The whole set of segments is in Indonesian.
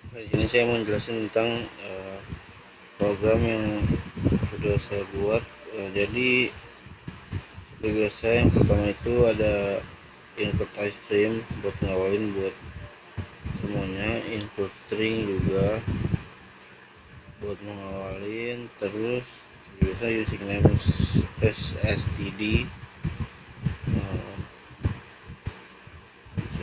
Di sini saya mau menjelaskan tentang program yang sudah saya buat. Jadi seperti biasa, yang pertama itu ada input ice cream buat ngawalin buat semuanya, input string juga buat mengawalin, terus biasa using name std. Nah,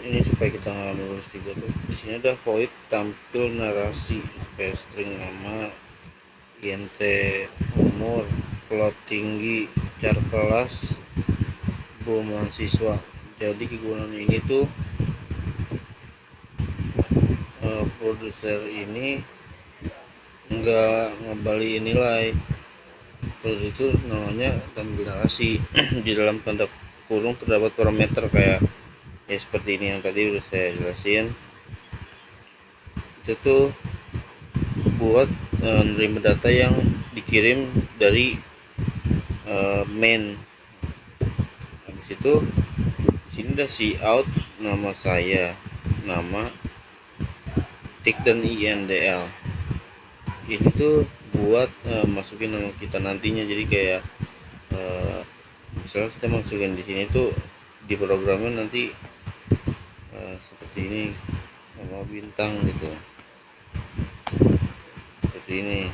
ini supaya kita nggak nulis juga tuh. Di sini ada void tampil narasi supaya string nama, int umur, plot tinggi, char kelas, mahasiswa. Jadi kegunaan ini tuh produser ini nggak ngembaliin nilai. Terus itu namanya tampil narasi. Di dalam tanda kurung terdapat parameter kayak ya seperti ini yang tadi udah saya jelasin. Itu tuh buat menerima data yang dikirim dari main. Habis itu di sini udah out nama saya, nama, tik dan indl. Ini tuh buat masukin nama kita nantinya. Jadi kayak misalnya kita masukin di sini tuh di programnya nanti seperti ini, nama bintang gitu, seperti ini.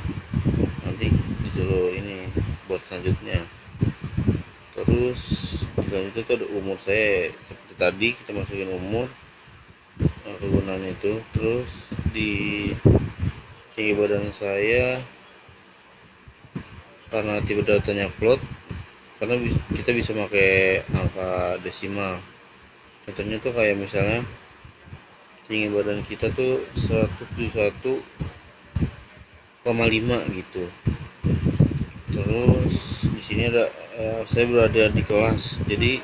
Nanti disuruh ini buat selanjutnya. Terus selanjutnya itu ada umur saya seperti tadi, kita masukin umur kegunaan itu. Terus di tinggi badan saya, karena tipe datanya float, karena kita bisa pakai angka desimal. Contohnya tuh kayak misalnya tinggi badan kita tuh 171,5 gitu. Terus di sini ada saya berada di kelas. Jadi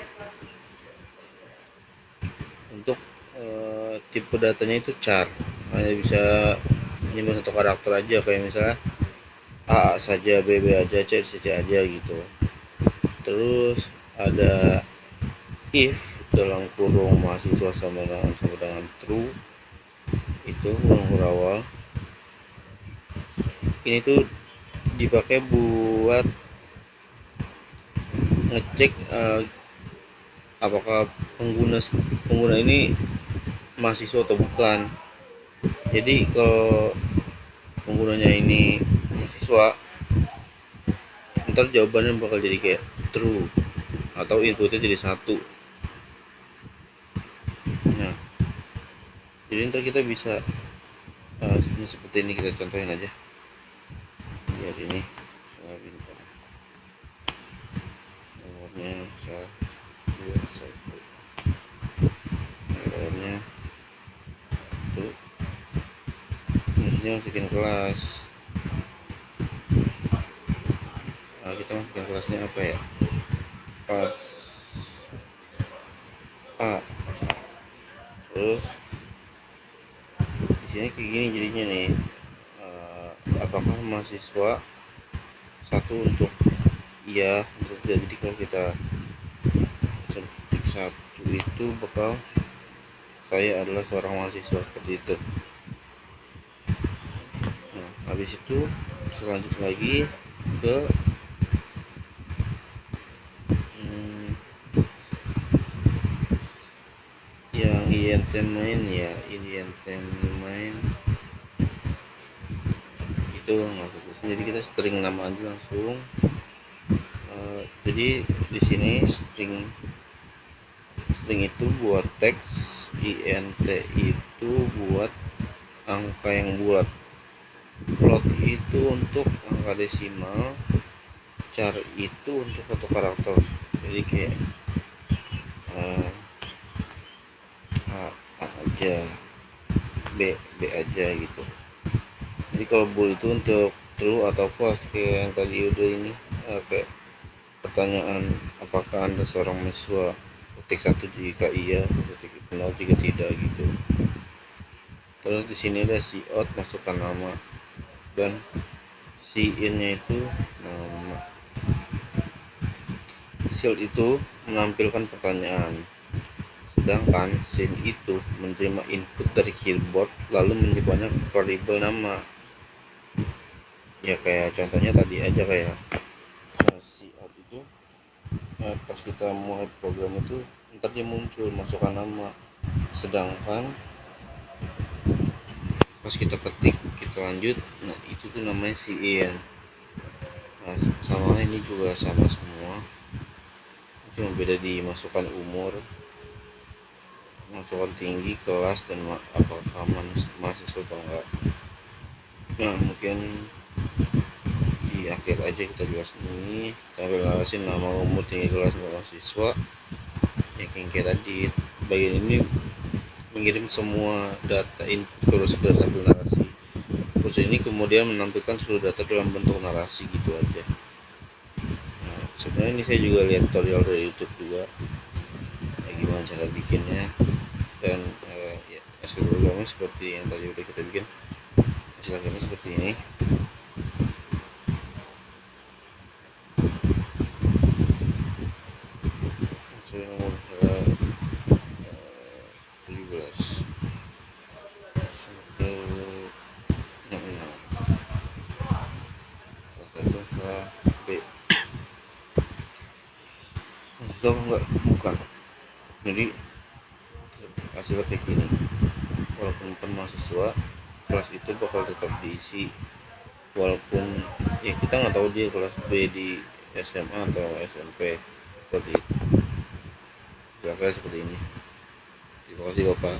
untuk tipe datanya itu char, hanya bisa menyimpan satu karakter aja, kayak misalnya A saja, B aja, C aja gitu. Terus ada if dalam kurung mahasiswa sama dengan true, itu kurung awal. Ini tuh dipakai buat ngecek apakah pengguna ini mahasiswa atau bukan. Jadi kalau penggunanya ini mahasiswa, ntar jawabannya bakal jadi kayak true atau inputnya jadi 1. Nah, jadi ntar kita bisa seperti ini, kita contohin aja biar ini bintang nomornya 121, nomornya tuh masukin kelas. Kita masukin kelasnya apa ya, pas A. Terus di sini kayak gini jadinya nih, apakah mahasiswa satu untuk iya, untuk tidak. Jadi kalau kita satu itu bakal saya adalah seorang mahasiswa, seperti itu. Nah, habis itu selanjutnya lagi ke yang int main ya, int main itu masuk. Jadi kita string nama aja langsung. Jadi di sini string itu buat teks, int itu buat angka yang bulat, float itu untuk angka desimal, char itu untuk satu karakter. Jadi kayak A aja, B aja gitu. Jadi kalau bool itu untuk true atau false, kayak yang tadi udah ini kayak pertanyaan apakah Anda seorang mahasiswa, ketik 1 jika iya, ketik 0 jika tidak gitu. Terus di sini ada out, masukkan nama, dan in nya itu nama. Shield itu menampilkan pertanyaan. sedangkan scene itu menerima input dari keyboard lalu menyimpannya variabel nama. Ya kayak contohnya tadi aja, kayak si out itu pas kita mulai program itu ntar dia muncul masukkan nama, sedangkan pas kita ketik kita lanjut, nah itu tuh namanya si in. Nah sama ini juga sama semua, cuma beda di masukkan umur, masukkan tinggi, kelas, dan apakah mahasiswa atau enggak. Nah mungkin di akhir aja kita jelasin ini, kita jelasin nama, umur, tinggi, kelas, mahasiswa. Ya kayak tadi bagian ini mengirim semua data input ke tabel narasi. Terus ini kemudian menampilkan seluruh data dalam bentuk narasi gitu aja. Nah, sebenarnya ini saya juga lihat tutorial dari YouTube juga, ya, gimana cara bikinnya, dan ya, hasil programnya seperti yang tadi udah kita bikin. Hasil akhirnya seperti ini. Hasil nomor 17 B. Itu enggak, bukan. Jadi hasilnya kayak gini. Walaupun bukan mahasiswa, kelas itu bakal tetap diisi walaupun ya kita nggak tahu dia kelas B di SMA atau SMP. Seperti itu, kira-kira seperti ini. Terima kasih Bapak.